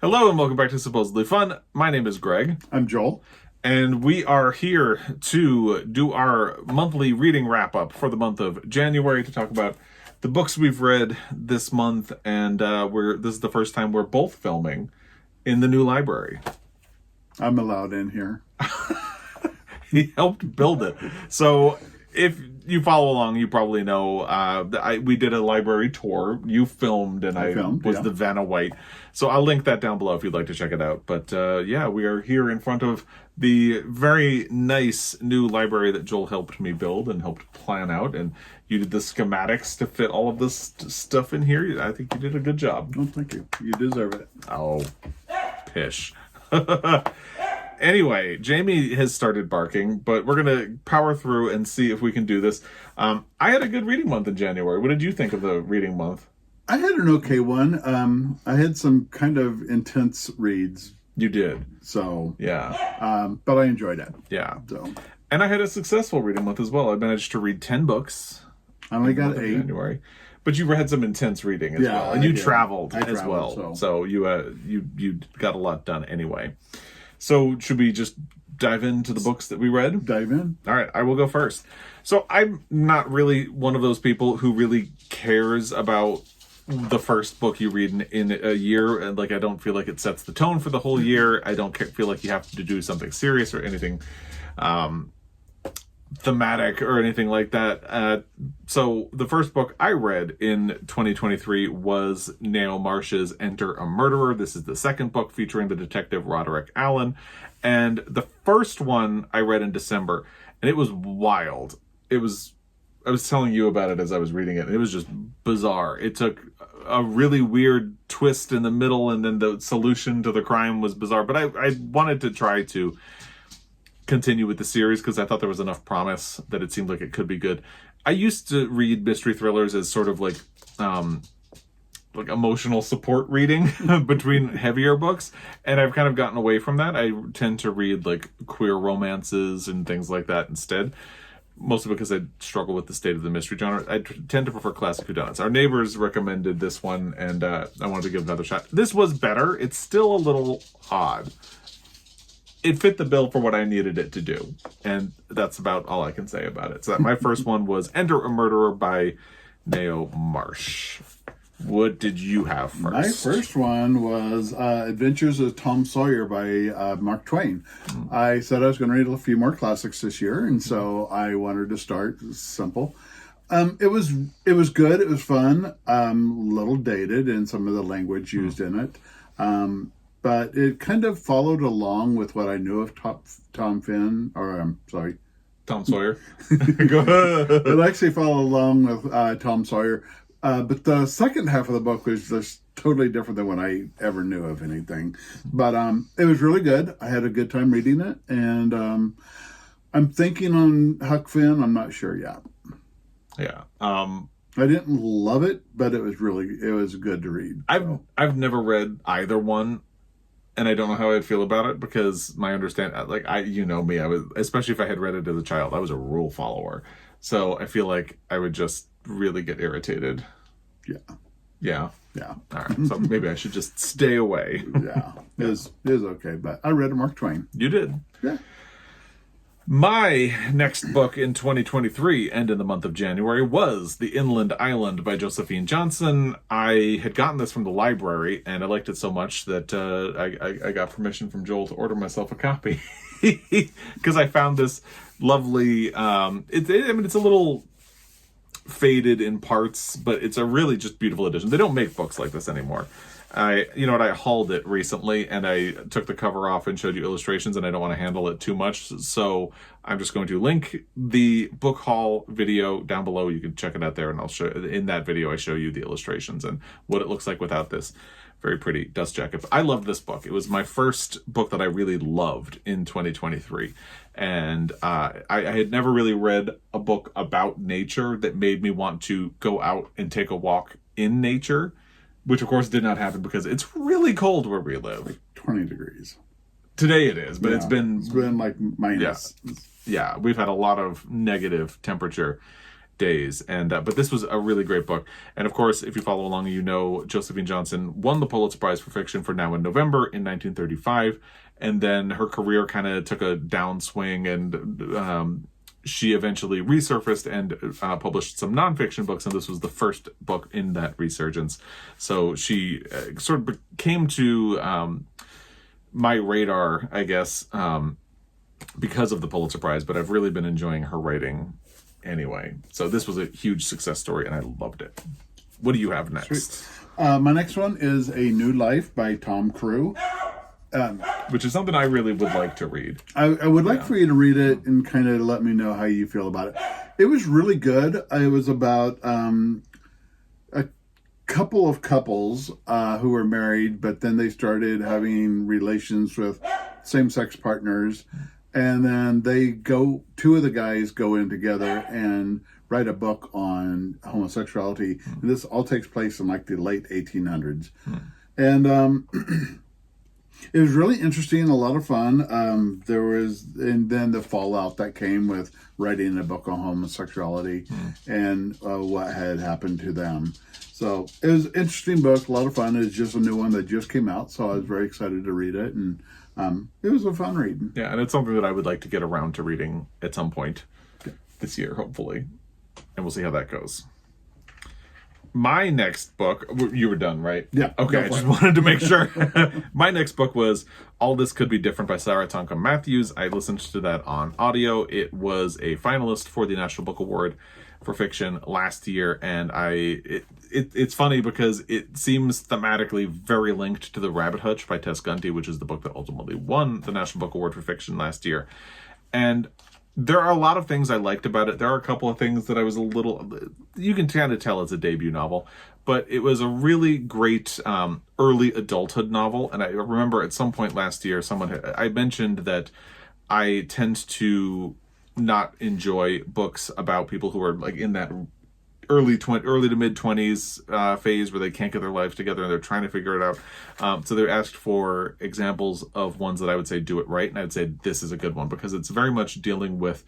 Hello and welcome back to Supposedly Fun. My name is Greg. I'm Joel. And we are here to do our monthly reading wrap-up for the month of January to talk about the books we've read this month. And this is the first time we're both filming in the new library. I'm allowed in here. He helped build it. So if you follow along, you probably know we did a library tour. You filmed, and I was the Vanna White. So I'll link that down below if you'd like to check it out. But yeah, we are here in front of the very nice new library that Joel helped me build and helped plan out. And you did the schematics to fit all of this stuff in here. I think you did a good job. Oh, thank you. You deserve it. Oh, pish. Anyway, Jamie has started barking, but we're going to power through and see if we can do this. I had a good reading month in January. What did you think of the reading month? I had an okay one. I had some kind of intense reads. You did. So, yeah. But I enjoyed it. Yeah. So, and I had a successful reading month as well. I managed to read 10 books. I only got 8. January. But you had some intense reading as well. And you traveled as well. So you got a lot done anyway. So should we just dive into the books that we read? Dive in. All right, I will go first. So I'm not really one of those people who really cares about the first book you read in a year. And I don't feel like it sets the tone for the whole year. I don't feel like you have to do something serious or anything thematic or anything like that. So the first book I read in 2023 was Ngaio Marsh's Enter a Murderer. This is the second book featuring the detective Roderick Allen. And the first one I read in December, and it was wild. I was telling you about it as I was reading it, and it was just bizarre. It took a really weird twist in the middle, and then the solution to the crime was bizarre. But I wanted to try to continue with the series because I thought there was enough promise that it seemed like it could be good. I used to read mystery thrillers as sort of like emotional support reading between heavier books, and I've kind of gotten away from that. I tend to read like queer romances and things like that instead, mostly because I struggle with the state of the mystery genre. I tend to prefer classic whodunits. Our neighbors recommended this one, and I wanted to give it another shot. This was better. It's still a little odd. It fit the bill for what I needed it to do. And that's about all I can say about it. So my first one was Enter a Murderer by Ngaio Marsh. What did you have first? My first one was Adventures of Tom Sawyer by Mark Twain. I said I was going to read a few more classics this year, and so I wanted to start simple. It was good. It was fun. A little dated in some of the language used in it. But it kind of followed along with what I knew of Tom Sawyer. Go ahead. It actually followed along with Tom Sawyer. But the second half of the book was just totally different than what I ever knew of anything. But it was really good. I had a good time reading it. And I'm thinking on Huck Finn. I'm not sure yet. Yeah. I didn't love it, but it was good to read. So. I've never read either one. And I don't know how I'd feel about it because my understanding, you know me, I was, especially if I had read it as a child, I was a rule follower. So I feel like I would just really get irritated. Yeah. Yeah. Yeah. All right. So maybe I should just stay away. Yeah. It was okay. But I read Mark Twain. You did? Yeah. My next book in 2023 and in the month of January was The Inland Island by Josephine Johnson. I had gotten this from the library and I liked it so much that I got permission from Joel to order myself a copy because I found this lovely, it's a little faded in parts, but it's a really just beautiful edition. They don't make books like this anymore. I hauled it recently and I took the cover off and showed you illustrations, and I don't want to handle it too much. So I'm just going to link the book haul video down below. You can check it out there, and I'll show in that video, I show you the illustrations and what it looks like without this very pretty dust jacket. I loved this book. It was my first book that I really loved in 2023. And I had never really read a book about nature that made me want to go out and take a walk in nature, which of course did not happen because it's really cold where we live. 20 degrees. Today it is, but it's been like minus. Yeah, we've had a lot of negative temperature. days. And but this was a really great book. And of course, if you follow along, you know Josephine Johnson won the Pulitzer Prize for fiction for Now in November in 1935, and then her career kind of took a downswing, and she eventually resurfaced and published some nonfiction books, and this was the first book in that resurgence. So she sort of came to my radar, I guess, because of the Pulitzer Prize, but I've really been enjoying her writing anyway. So this was a huge success story, and I loved it. What do you have next? My next one is A New Life by Tom Crewe. Which is something I really would like to read. I would like for you to read it and kind of let me know how you feel about it. It was really good. It was about a couple of couples who were married, but then they started having relations with same-sex partners. And then two of the guys go in together and write a book on homosexuality. And this all takes place in like the late 1800s. And it was really interesting, a lot of fun. And then the fallout that came with writing a book on homosexuality and what had happened to them. So it was an interesting book, a lot of fun. It's just a new one that just came out, so I was very excited to read it. And it was a fun read. Yeah, and it's something that I would like to get around to reading at some point this year, hopefully. And we'll see how that goes. My next book, you were done, right? Yeah. Okay, I just wanted to make sure. My next book was All This Could Be Different by Thhankam Mathews. I listened to that on audio. It was a finalist for the National Book Award for fiction last year, and it's funny because it seems thematically very linked to The Rabbit Hutch by Tess Gunty, which is the book that ultimately won the National Book Award for fiction last year. And there are a lot of things I liked about it. There are a couple of things that I was you can kind of tell it's a debut novel, but it was a really great early adulthood novel. And I remember at some point last year, I mentioned that I tend to not enjoy books about people who are like in that early to mid 20s phase where they can't get their lives together and they're trying to figure it out. So they asked for examples of ones that I would say do it right, and I would say this is a good one because it's very much dealing with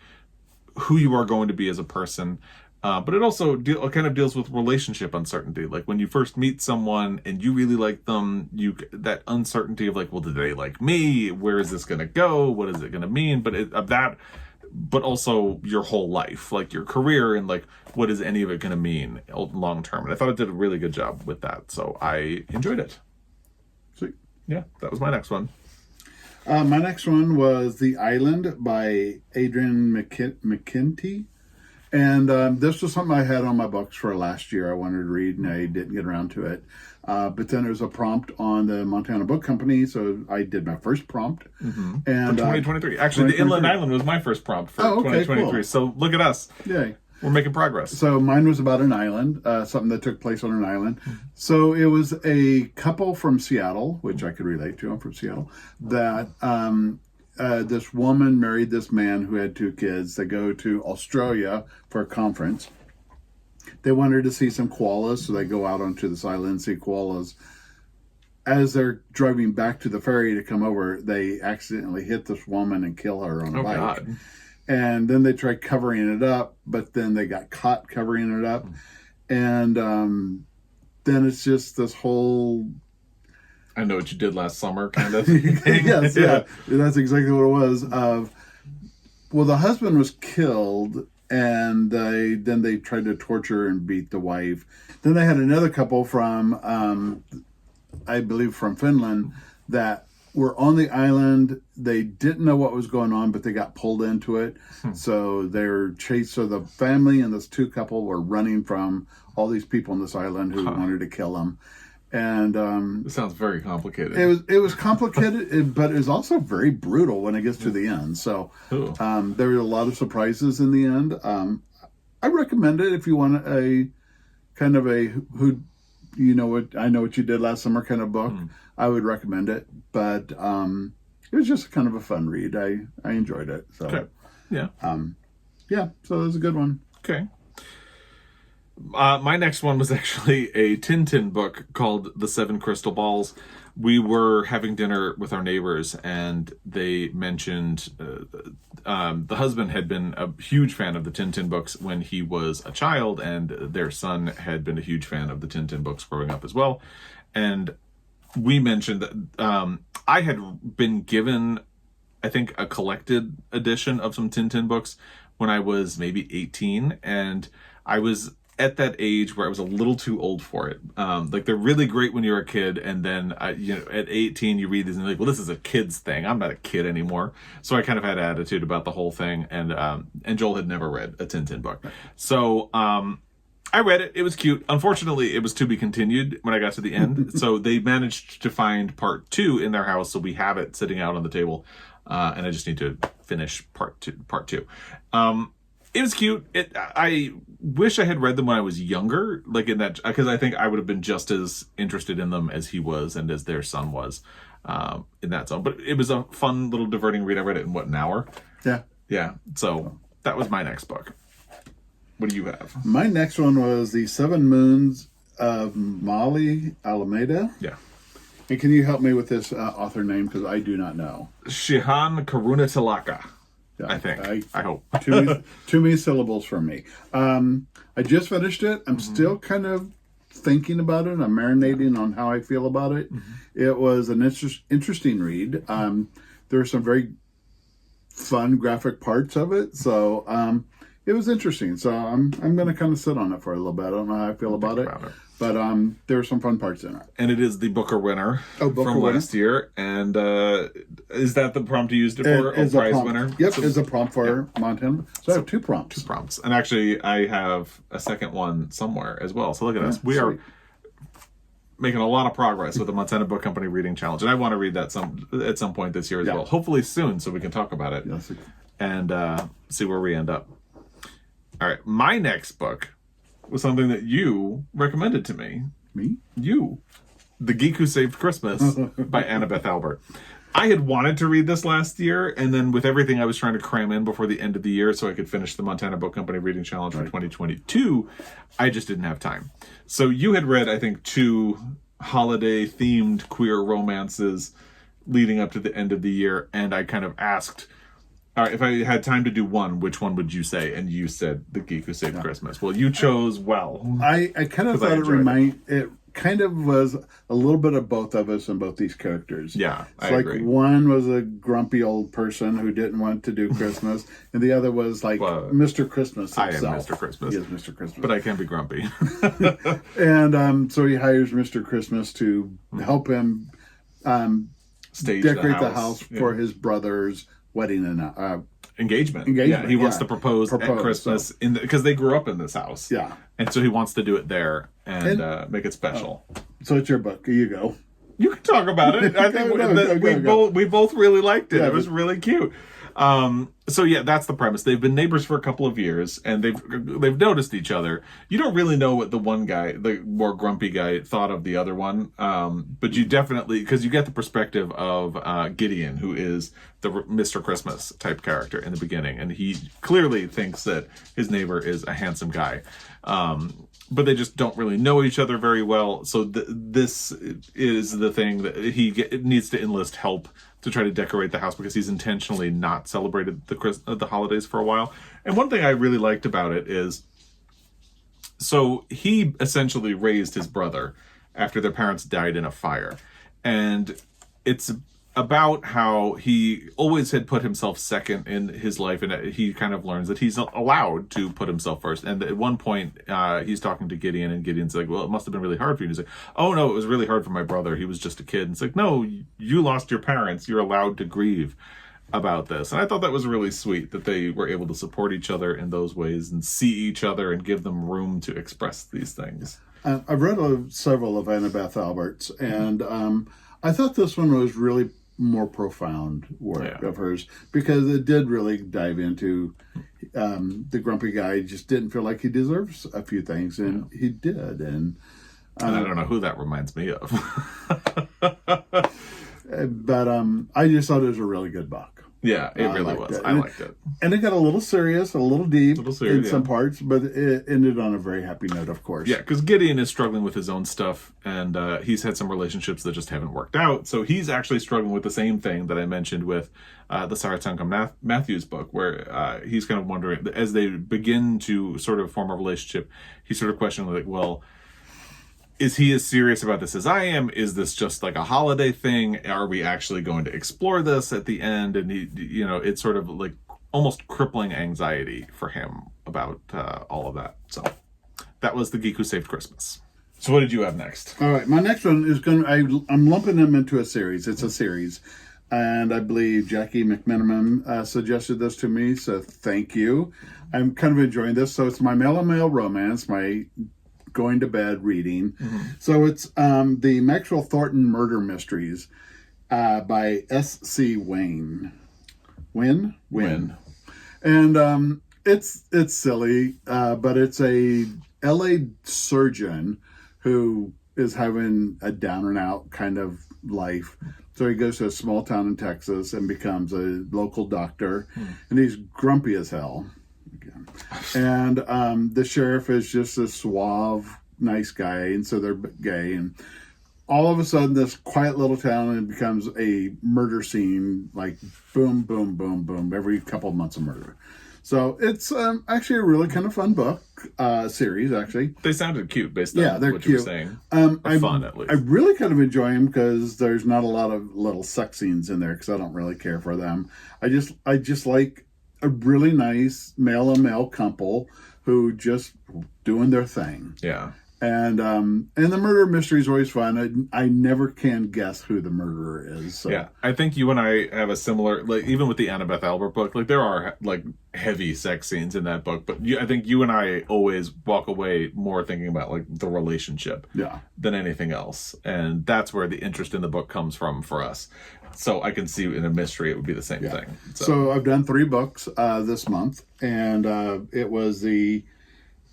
who you are going to be as a person, but it also kind of deals with relationship uncertainty. Like when you first meet someone and you really like them, that uncertainty of like, well, do they like me? Where is this going to go? What is it going to mean? But also your whole life, like your career, and like what is any of it going to mean long term. And I thought it did a really good job with that, so I enjoyed it. Sweet. Yeah, that was my next one. My next one was The Island by Adrian McKinty. And this was something I had on my books for last year. I wanted to read, and I didn't get around to it. But then there was a prompt on the Montana Book Company, so I did my first prompt. Mm-hmm. And for 2023. Actually, the Inland Island was my first prompt for 2023. Cool. So look at us. Yay. We're making progress. So mine was about an island, something that took place on an island. Mm-hmm. So it was a couple from Seattle, which I could relate to. I'm from Seattle. That this woman married this man who had two kids. They go to Australia for a conference. They wanted to see some koalas, so they go out onto this island and see koalas. As they're driving back to the ferry to come over, they accidentally hit this woman and kill her on a bike. God. And then they tried covering it up, but then they got caught covering it up. And then it's just this whole... I know what you did last summer kind of thing. Yes, yeah. That's exactly what it was. Well, the husband was killed, and then they tried to torture and beat the wife. Then they had another couple from, I believe from Finland, that were on the island. They didn't know what was going on, but they got pulled into it. So they were chased. So the family and this two couple were running from all these people on this island who wanted to kill them. And it sounds very complicated. It was complicated, but it was also very brutal when it gets to the end. So there were a lot of surprises in the end. I recommend it if you want a kind of a I know what you did last summer kind of book. I would recommend it, but it was just kind of a fun read. I enjoyed it. So okay. Yeah. So it was a good one. Okay. My next one was actually a Tintin book called The Seven Crystal Balls. We were having dinner with our neighbors, and they mentioned the husband had been a huge fan of the Tintin books when he was a child, and their son had been a huge fan of the Tintin books growing up as well. And we mentioned that I had been given, I think, a collected edition of some Tintin books when I was maybe 18, and I was at that age where I was a little too old for it. Like, they're really great when you're a kid, and then at 18 you read these and you're like, well, this is a kid's thing. I'm not a kid anymore. So I kind of had an attitude about the whole thing, and Joel had never read a Tintin book. So I read it. It was cute. Unfortunately, it was to be continued when I got to the end. So they managed to find part 2 in their house, so we have it sitting out on the table, and I just need to finish part two. It was cute. I wish I had read them when I was younger, like in that, because I think I would have been just as interested in them as he was and as their son was in that zone. But it was a fun little diverting read. I read it in an hour? Yeah. So that was my next book. What do you have? My next one was The Seven Moons of Maali, Almeida. Yeah. And can you help me with this author name, because I do not know? Shehan Karunatilaka. Yeah, I think. I hope. Too many syllables from me. I just finished it. I'm still kind of thinking about it. I'm marinating on how I feel about it. It was an interesting read. There were some very fun graphic parts of it. So it was interesting. So I'm going to kind of sit on it for a little bit. I don't know how I feel about it. But there were some fun parts in it. And it is the Booker winner from last year. And is that the prompt you used it for? It is prize prompt. winner? Yep, it's a prompt for Montana. So I have two prompts. And actually, I have a second one somewhere as well. So look at us. We are making a lot of progress with the Montana Book Company Reading Challenge. And I want to read that at some point this year as well. Hopefully soon, so we can talk about it and see where we end up. All right. My next book was something that you recommended to me. Me? You. The Geek Who Saved Christmas by Annabeth Albert. I had wanted to read this last year, and then with everything I was trying to cram in before the end of the year so I could finish the Montana Book Company Reading Challenge for 2022, I just didn't have time. So you had read, I think, 2 holiday-themed queer romances leading up to the end of the year, and I kind of asked, all right, if I had time to do one, which one would you say? And you said The Geek Who Saved Christmas. Well, you chose well. I kind of thought it kind of was a little bit of both of us and both these characters. Yeah, I agree. One was a grumpy old person who didn't want to do Christmas, and the other was like Mr. Christmas himself. I am Mr. Christmas. He is Mr. Christmas. But I can be grumpy. And so he hires Mr. Christmas to help him decorate the house for his brother's wedding and engagement. Yeah, he wants to propose at Christmas because they grew up in this house. Yeah, and so he wants to do it there and make it special. So it's your book. Here you go. You can talk about it. I think we both really liked it. It was really cute. So yeah, that's the premise. They've been neighbors for a couple of years, and they've noticed each other. You don't really know what the one guy, the more grumpy guy, thought of the other one, but you definitely, because you get the perspective of Gideon, who is the Mr. Christmas type character in the beginning, and he clearly thinks that his neighbor is a handsome guy. But they just don't really know each other very well. So this is the thing that he needs to enlist help to try to decorate the house because he's intentionally not celebrated the holidays for a while. And one thing I really liked about it is, so he essentially raised his brother after their parents died in a fire. And it's about how he always had put himself second in his life, and he kind of learns that he's allowed to put himself first. And at one point, he's talking to Gideon, and Gideon's like, well, it must have been really hard for you. And he's like, oh, no, it was really hard for my brother. He was just a kid. And it's like, no, you lost your parents. You're allowed to grieve about this. And I thought that was really sweet that they were able to support each other in those ways and see each other and give them room to express these things. I've read several of Annabeth Albert's, and I thought this one was really more profound work of hers, because it did really dive into the grumpy guy just didn't feel like he deserves a few things, and he did. And I don't know who that reminds me of. But I just thought it was a really good book. Yeah, it really liked was. it. I liked it. And it got a little serious, a little deep in yeah. some parts, but it ended on a very happy note, of course. Yeah, because Gideon is struggling with his own stuff, and he's had some relationships that just haven't worked out. So he's actually struggling with the same thing that I mentioned with the Thankam Mathews book, where he's kind of wondering, as they begin to sort of form a relationship, he's sort of questioning, like, well, is he as serious about this as I am? Is this just like a holiday thing? Are we actually going to explore this at the end? And he, it's sort of like almost crippling anxiety for him about all of that. So that was The Geek Who Saved Christmas. So what did you have next? All right, my next one is I'm lumping them into a series. It's a series. And I believe Jackie McMenamin suggested this to me, so thank you. I'm kind of enjoying this. So it's my male-on-male romance, my going to bed reading. Mm-hmm. So it's the Maxwell Thornton Murder Mysteries by S.C. Wynne. Wynne. And it's silly, but it's a L.A. surgeon who is having a down and out kind of life. So he goes to a small town in Texas and becomes a local doctor, and he's grumpy as hell. And the sheriff is just a suave, nice guy, and so they're gay. And all of a sudden, this quiet little town, and it becomes a murder scene, like boom, boom, boom, boom, every couple of months of murder. So it's actually a really kind of fun book series, actually. They sounded cute based on what you were saying. Fun, at least. I really kind of enjoy them because there's not a lot of little sex scenes in there because I don't really care for them. I just like a really nice male-on-male couple who just doing their thing. Yeah. And the murder mystery is always fun. I never can guess who the murderer is. So. Yeah, I think you and I have a similar, like, even with the Annabeth Albert book, like, there are, like, heavy sex scenes in that book, but I think you and I always walk away more thinking about, like, the relationship than anything else. And that's where the interest in the book comes from for us. So I can see in a mystery it would be the same thing. So I've done 3 books this month, and it was the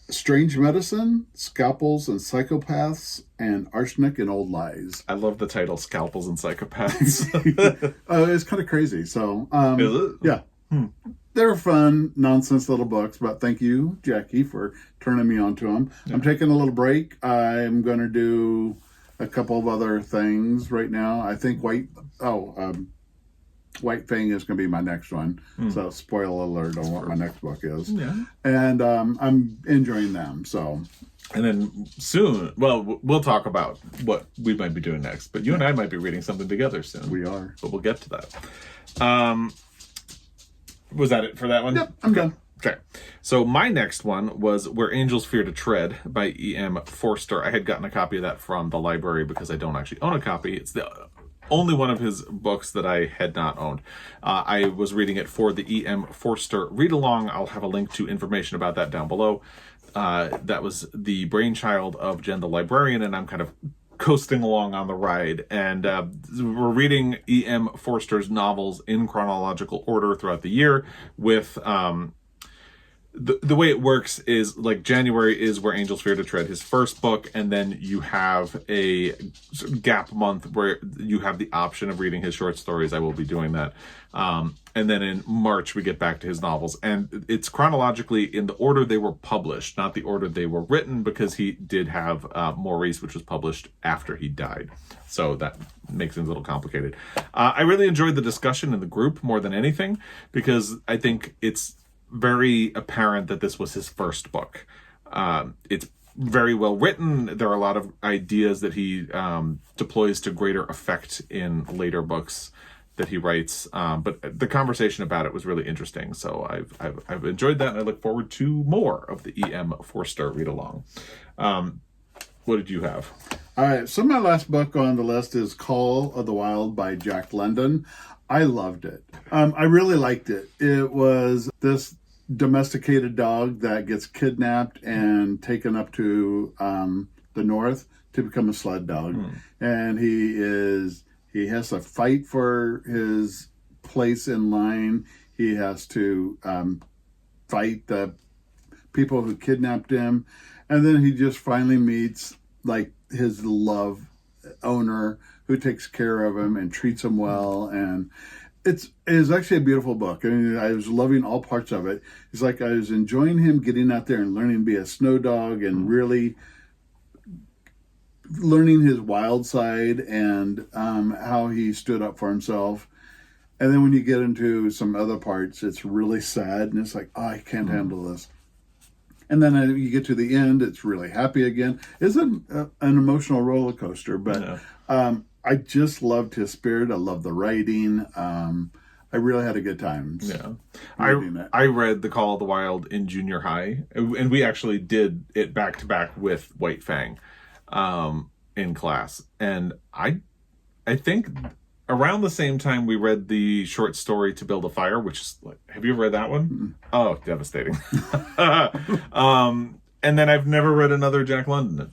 Strange Medicine, Scalpels and Psychopaths, and Arsenic and Old Lies. I love the title, Scalpels and Psychopaths. It's kind of crazy. So, is it? Yeah. They're fun, nonsense little books, but thank you, Jackie, for turning me on to them. Yeah. I'm taking a little break. I'm going to do a couple of other things right now. I think White Fang is going to be my next one. So spoiler alert on what my next book is. Yeah. And I'm enjoying them. So. And then soon, well, we'll talk about what we might be doing next. But you and I might be reading something together soon. We are. But we'll get to that. Was that it for that one? Yep, I'm done. Okay. So my next one was Where Angels Fear to Tread by E.M. Forster. I had gotten a copy of that from the library because I don't actually own a copy. It's the only one of his books that I had not owned. I was reading it for the E.M. Forster read-along. I'll have a link to information about that down below. That was the brainchild of Jen the librarian, and I'm kind of coasting along on the ride. And we're reading E.M. Forster's novels in chronological order throughout the year with... The way it works is, like, January is Where Angels Fear to Tread, his first book, and then you have a gap month where you have the option of reading his short stories. I will be doing that. And then in March, we get back to his novels. And it's chronologically in the order they were published, not the order they were written, because he did have Maurice, which was published after he died. So that makes things a little complicated. I really enjoyed the discussion in the group more than anything, because I think it's very apparent that this was his first book. It's very well written. There are a lot of ideas that he deploys to greater effect in later books that he writes. But the conversation about it was really interesting. So I've enjoyed that, and I look forward to more of the E.M. Forster read along. What did you have? All right. So my last book on the list is Call of the Wild by Jack London. I loved it. I really liked it. It was this domesticated dog that gets kidnapped and taken up to the north to become a sled dog. And he has to fight for his place in line. He has to fight the people who kidnapped him. And then he just finally meets, like, his love owner who takes care of him and treats him well. And It is actually a beautiful book. I mean, I was loving all parts of it. It's like I was enjoying him getting out there and learning to be a snow dog and really learning his wild side and how he stood up for himself. And then when you get into some other parts, it's really sad. And it's like, oh, I can't handle this. And then you get to the end, it's really happy again. It's an emotional roller coaster, but I just loved his spirit. I loved the writing. I really had a good time. Yeah. I read The Call of the Wild in junior high, and we actually did it back to back with White Fang in class. And I think around the same time we read the short story To Build a Fire, which is like, have you ever read that one? Mm-hmm. Oh, devastating. And then I've never read another Jack London.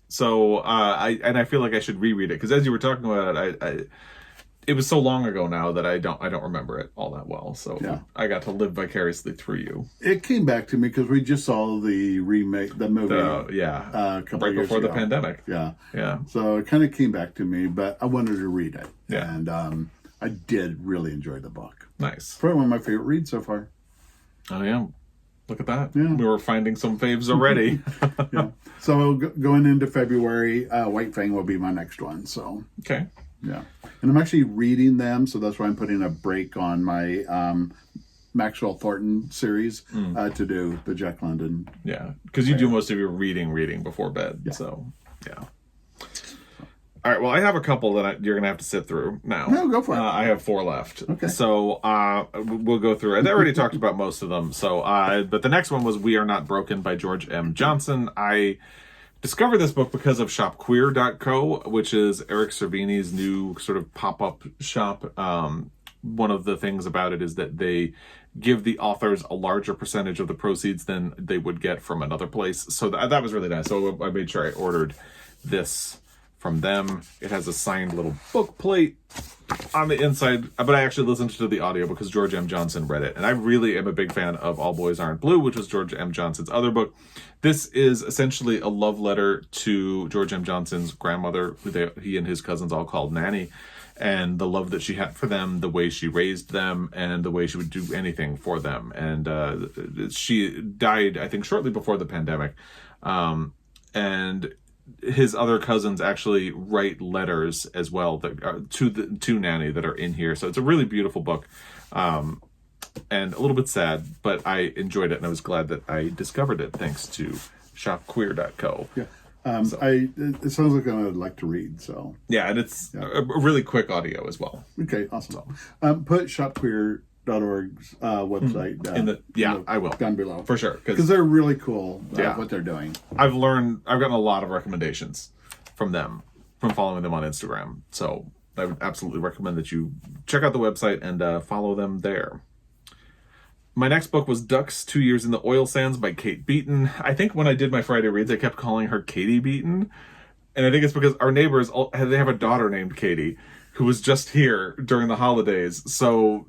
So I feel like I should reread it, because as you were talking about it, it was so long ago now that I don't remember it all that well. So I got to live vicariously through you. It came back to me because we just saw the remake, the movie, a couple right of years before ago. the pandemic. Yeah. So it kind of came back to me, but I wanted to read it. Yeah. And I did really enjoy the book. Nice. Probably one of my favorite reads so far. Oh yeah. Look at that. Yeah. We were finding some faves already. Yeah. So going into February, White Fang will be my next one. So okay. Yeah. And I'm actually reading them, so that's why I'm putting a break on my Maxwell Thornton series to do the Jack London. Yeah, because you do most of your reading before bed. Yeah. So, yeah. All right, well, I have a couple that you're going to have to sit through now. No, go for it. I have 4 left. Okay. So we'll go through it. I already talked about most of them. So, but the next one was We Are Not Broken by George M. Johnson. I discovered this book because of shopqueer.co, which is Eric Cervini's new sort of pop-up shop. One of the things about it is that they give the authors a larger percentage of the proceeds than they would get from another place. So that was really nice. So I made sure I ordered this from them. It has a signed little book plate on the inside, but I actually listened to the audio because George M. Johnson read it. And I really am a big fan of All Boys Aren't Blue, which was George M. Johnson's other book. This is essentially a love letter to George M. Johnson's grandmother, who he and his cousins all called Nanny, and the love that she had for them, the way she raised them, and the way she would do anything for them. And she died, I think, shortly before the pandemic. And his other cousins actually write letters as well that to Nanny that are in here. So it's a really beautiful book, and a little bit sad, but I enjoyed it, and I was glad that I discovered it thanks to shopqueer.co. Yeah. It sounds like I'd like to read. So yeah, and it's a really quick audio as well. Okay, awesome. Put shopqueer.org's website I will down below for sure, because they're really cool what they're doing. I've gotten a lot of recommendations from them from following them on Instagram, so I would absolutely recommend that you check out the website and follow them there. My next book was Ducks, 2 Years in the Oil Sands by Kate Beaton. I think when I did my Friday reads, I kept calling her Katie Beaton. And I think it's because our neighbors, they have a daughter named Katie who was just here during the holidays. So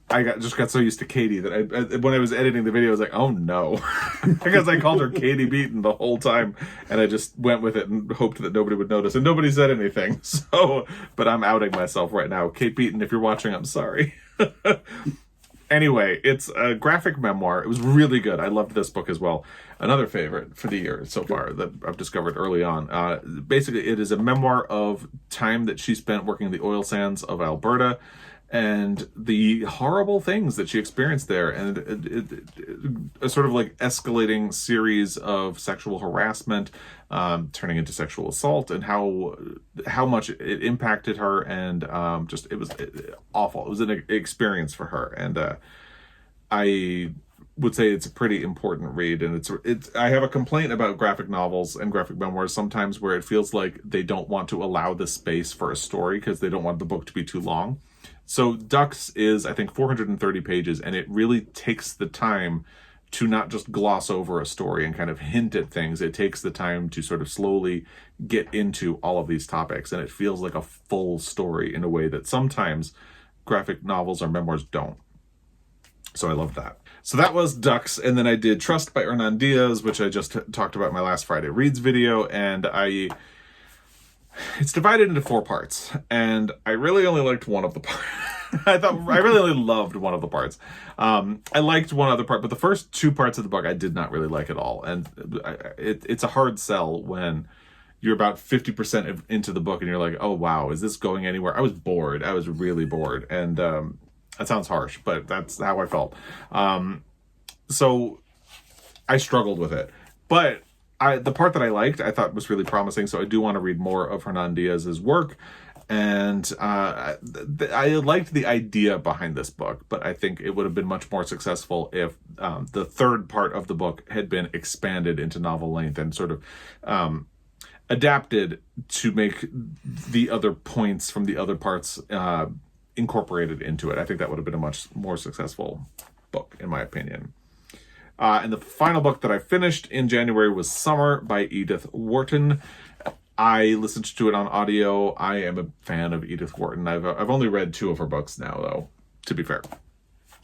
I just got so used to Katie that when I was editing the video, I was like, oh no. Because I called her Katie Beaton the whole time. And I just went with it and hoped that nobody would notice. And nobody said anything. But I'm outing myself right now. Kate Beaton, if you're watching, I'm sorry. Anyway, it's a graphic memoir. It was really good. I loved this book as well. Another favorite for the year so far that I've discovered early on. Basically, it is a memoir of time that she spent working in the oil sands of Alberta and the horrible things that she experienced there, and a sort of like escalating series of sexual harassment, turning into sexual assault, and how much it impacted her, and it was awful. It was an experience for her, and I would say it's a pretty important read. And I have a complaint about graphic novels and graphic memoirs sometimes where it feels like they don't want to allow the space for a story because they don't want the book to be too long. So Ducks is, I think, 430 pages, and it really takes the time to not just gloss over a story and kind of hint at things. It takes the time to sort of slowly get into all of these topics, and it feels like a full story in a way that sometimes graphic novels or memoirs don't. So I love that. So that was Ducks, and then I did Trust by Hernan Diaz, which I just talked about in my last Friday Reads video, and it's divided into 4 parts, and I really only liked one of the parts. I really loved one of the parts. I liked one other part, but the first two parts of the book I did not really like at all. And it's a hard sell when you're about 50% into the book and you're like, oh wow, is this going anywhere? I was bored. I was really bored. And that sounds harsh, but that's how I felt. So I struggled with it. But the part that I liked, I thought was really promising. So I do want to read more of Hernan Diaz's work. And I liked the idea behind this book, but I think it would have been much more successful if the third part of the book had been expanded into novel length and sort of adapted to make the other points from the other parts incorporated into it. I think that would have been a much more successful book, in my opinion. And the final book that I finished in January was Summer by Edith Wharton. I listened to it on audio. I am a fan of Edith Wharton. I've only read 2 of her books now, though, to be fair.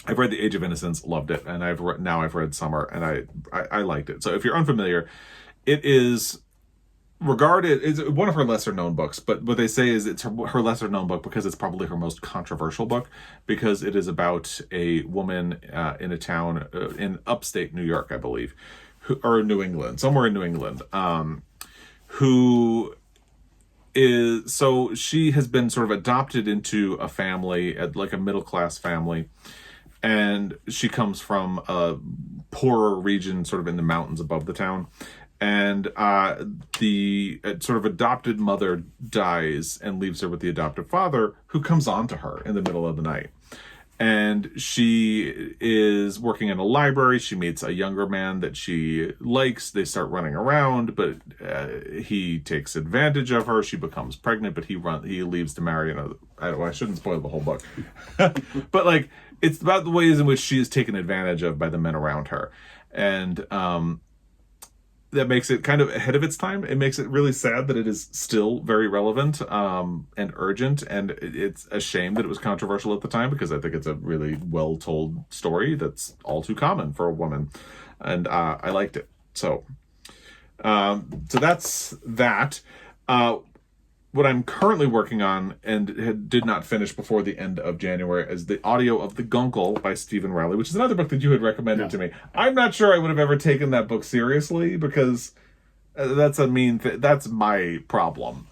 I've read The Age of Innocence, loved it, and I've read Summer, and I liked it. So if you're unfamiliar, it is regarded, it's one of her lesser known books, but what they say is it's her lesser known book because it's probably her most controversial book, because it is about a woman in a town in upstate New York, I believe, or New England, somewhere in New England, who is, so she has been sort of adopted into a family, like a middle-class family, and she comes from a poorer region sort of in the mountains above the town, and the sort of adopted mother dies and leaves her with the adoptive father, who comes on to her in the middle of the night. And she is working in a library. She meets a younger man that she likes. They start running around, but he takes advantage of her. She becomes pregnant, but he leaves to marry another. I shouldn't spoil the whole book. But like, it's about the ways in which she is taken advantage of by the men around her. And that makes it kind of ahead of its time. It makes it really sad that it is still very relevant and urgent, and it's a shame that it was controversial at the time, because I think it's a really well-told story that's all too common for a woman, and I liked it. So that's that. What I'm currently working on and did not finish before the end of January is the audio of The Guncle by Stephen Riley, which is another book that you had recommended to me. I'm not sure I would have ever taken that book seriously, because that's a mean that's my problem.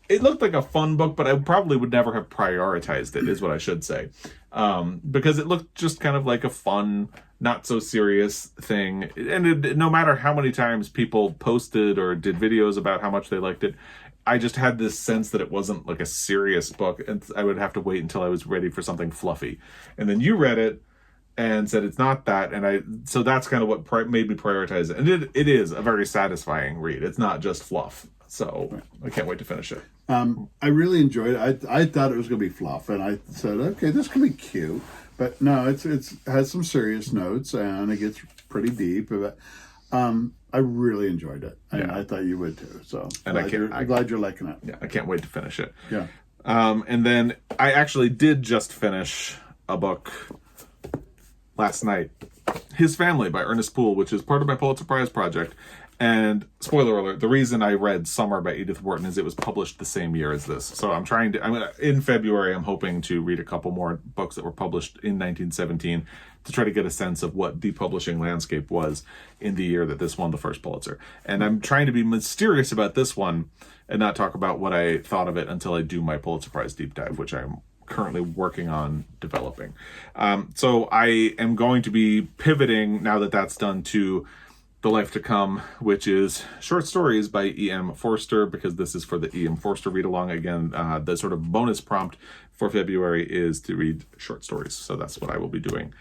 It looked like a fun book, but I probably would never have prioritized it, is what I should say. Because it looked just kind of like a fun, not so serious thing. And no matter how many times people posted or did videos about how much they liked it, I just had this sense that it wasn't like a serious book, and I would have to wait until I was ready for something fluffy. And then you read it and said it's not that, and so that's kind of what made me prioritize it. And it is a very satisfying read. It's not just fluff. So I can't wait to finish it. I really enjoyed it. I thought it was going to be fluff, and I said, okay, this can be cute. But no, it has some serious notes, and it gets pretty deep. But I really enjoyed it. And I thought you would too. So I'm glad you're liking it. Yeah, I can't wait to finish it. Yeah. And then I actually did just finish a book last night, His Family by Ernest Poole, which is part of my Pulitzer Prize project. And spoiler alert, the reason I read Summer by Edith Wharton is it was published the same year as this. So in February, I'm hoping to read a couple more books that were published in 1917 to try to get a sense of what the publishing landscape was in the year that this won the first Pulitzer. And I'm trying to be mysterious about this one and not talk about what I thought of it until I do my Pulitzer Prize deep dive, which I'm currently working on developing. So I am going to be pivoting, now that that's done, to The Life to Come, which is short stories by E.M. Forster, because this is for the E.M. Forster read-along. Again, the sort of bonus prompt for February is to read short stories. So that's what I will be doing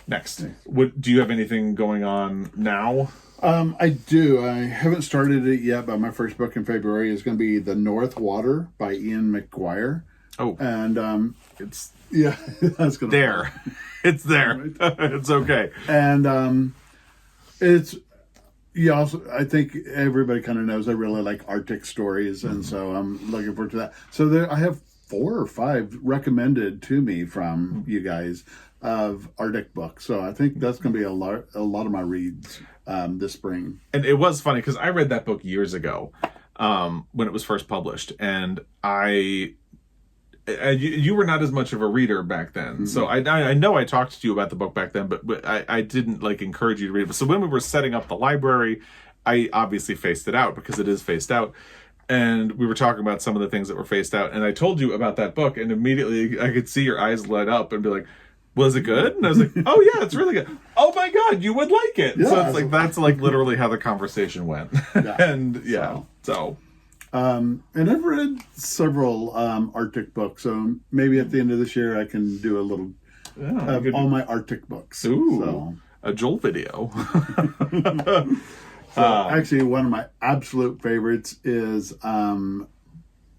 next. Do you have anything going on now? I do. I haven't started it yet, but my first book in February is going to be The North Water by Ian McGuire. Oh. And it's that's going to there. It's there. It's okay. And it's... Yeah, also, I think everybody kind of knows I really like Arctic stories, and so I'm looking forward to that. So I have 4 or 5 recommended to me from you guys of Arctic books. So I think that's going to be a lot of my reads this spring. And it was funny because I read that book years ago when it was first published, and you were not as much of a reader back then. So I know I talked to you about the book back then, but I didn't like encourage you to read it. So when we were setting up the library, I obviously phased it out because it is phased out. And we were talking about some of the things that were phased out. And I told you about that book, and immediately I could see your eyes light up and be like, was it good? And I was like, oh yeah, it's really good. Oh my God, you would like it. Yeah, so it's like, that's like literally how the conversation went. Yeah. And yeah, so. And I've read several Arctic books, so maybe at the end of this year I can do a little of all my Arctic books. Ooh, so. A Joel video. Actually, one of my absolute favorites is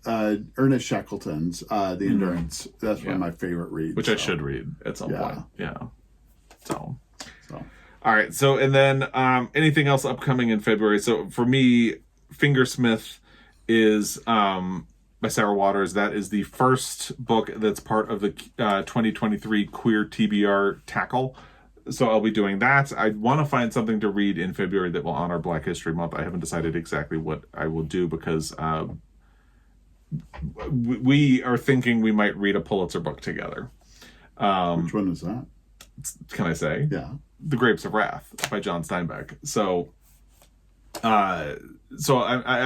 Ernest Shackleton's The Endurance. That's one of my favorite reads. Which I should read at some point. Yeah. So. All right. So, and then anything else upcoming in February? So for me, Fingersmith is by Sarah Waters. That is the first book that's part of the 2023 Queer TBR Tackle. So I'll be doing that. I want to find something to read in February that will honor Black History Month. I haven't decided exactly what I will do because we are thinking we might read a Pulitzer book together. Which one is that? Can I say? Yeah. The Grapes of Wrath by John Steinbeck. So I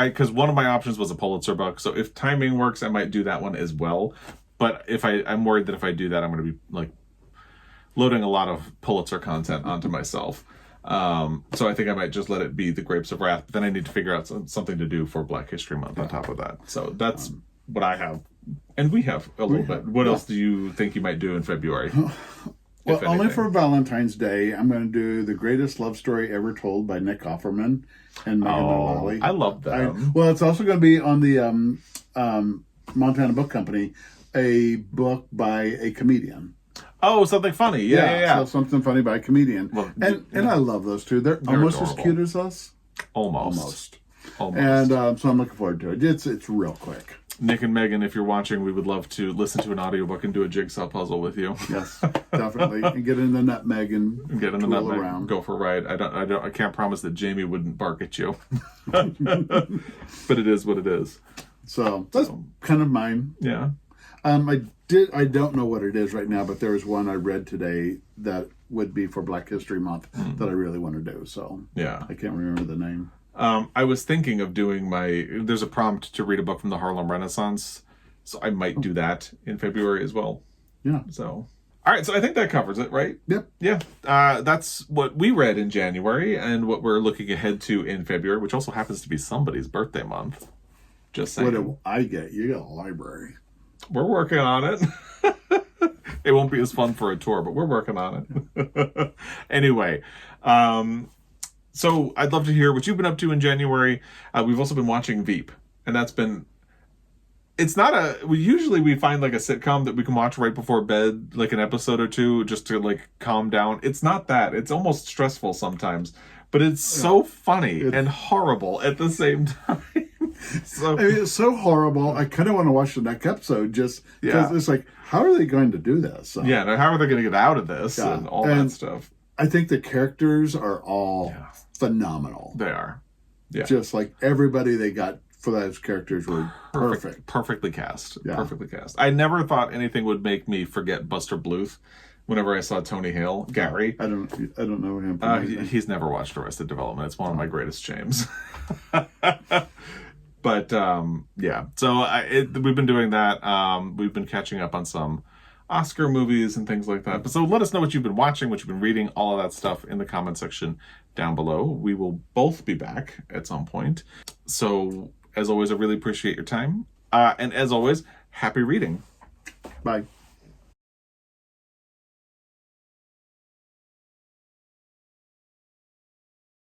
because one of my options was a Pulitzer book. So if timing works, I might do that one as well. But I'm worried that if I do that, I'm going to be like loading a lot of Pulitzer content onto myself. So I think I might just let it be The Grapes of Wrath. But then I need to figure out something to do for Black History Month on top of that. So that's what I have. And we have a little bit. What else do you think you might do in February? Well, only for Valentine's Day, I'm going to do The Greatest Love Story Ever Told by Nick Offerman and Megan Mullally. I love them. Well, it's also going to be on the Montana Book Company, a book by a comedian. Oh, something funny. Yeah. So something funny by a comedian. Well, and I love those two. They're almost adorable. As cute as us. Almost. And so I'm looking forward to it. It's real quick. Nick and Megan, if you're watching, we would love to listen to an audiobook and do a jigsaw puzzle with you. Yes, definitely. And get in the nutmeg and get in the nutmeg around. Go for a ride. I can't promise that Jamie wouldn't bark at you. But it is what it is. So that's kind of mine. Yeah. I don't know what it is right now, but there was one I read today that would be for Black History Month that I really want to do. So yeah, I can't remember the name. I was thinking of doing there's a prompt to read a book from the Harlem Renaissance, so I might do that in February as well. Yeah. So, all right. So I think that covers it, right? Yep. Yeah. That's what we read in January and what we're looking ahead to in February, which also happens to be somebody's birthday month. Just saying. What do I get? You get a library. We're working on it. It won't be as fun for a tour, but we're working on it. Anyway, so I'd love to hear what you've been up to in January. We've also been watching Veep, and that's been... It's not we find like a sitcom that we can watch right before bed, like an episode or two, just to like calm down. It's not that. It's almost stressful sometimes, but it's so funny and horrible at the same time. So, it's so horrible. I kind of want to watch the next episode just because it's like, how are they going to do this? So, now how are they going to get out of this and all that stuff? I think the characters are all phenomenal. They are. Yeah. Just like everybody they got for those characters were perfect. Perfectly cast. Yeah. Perfectly cast. I never thought anything would make me forget Buster Bluth whenever I saw Tony Hale. Gary. I don't know him. He's never watched Arrested Development. It's one of my greatest shames. But so we've been doing that. We've been catching up on some Oscar movies and things like that. But so let us know what you've been watching, what you've been reading, all of that stuff in the comment section down below. We will both be back at some point. So as always, I really appreciate your time. And as always, happy reading. Bye.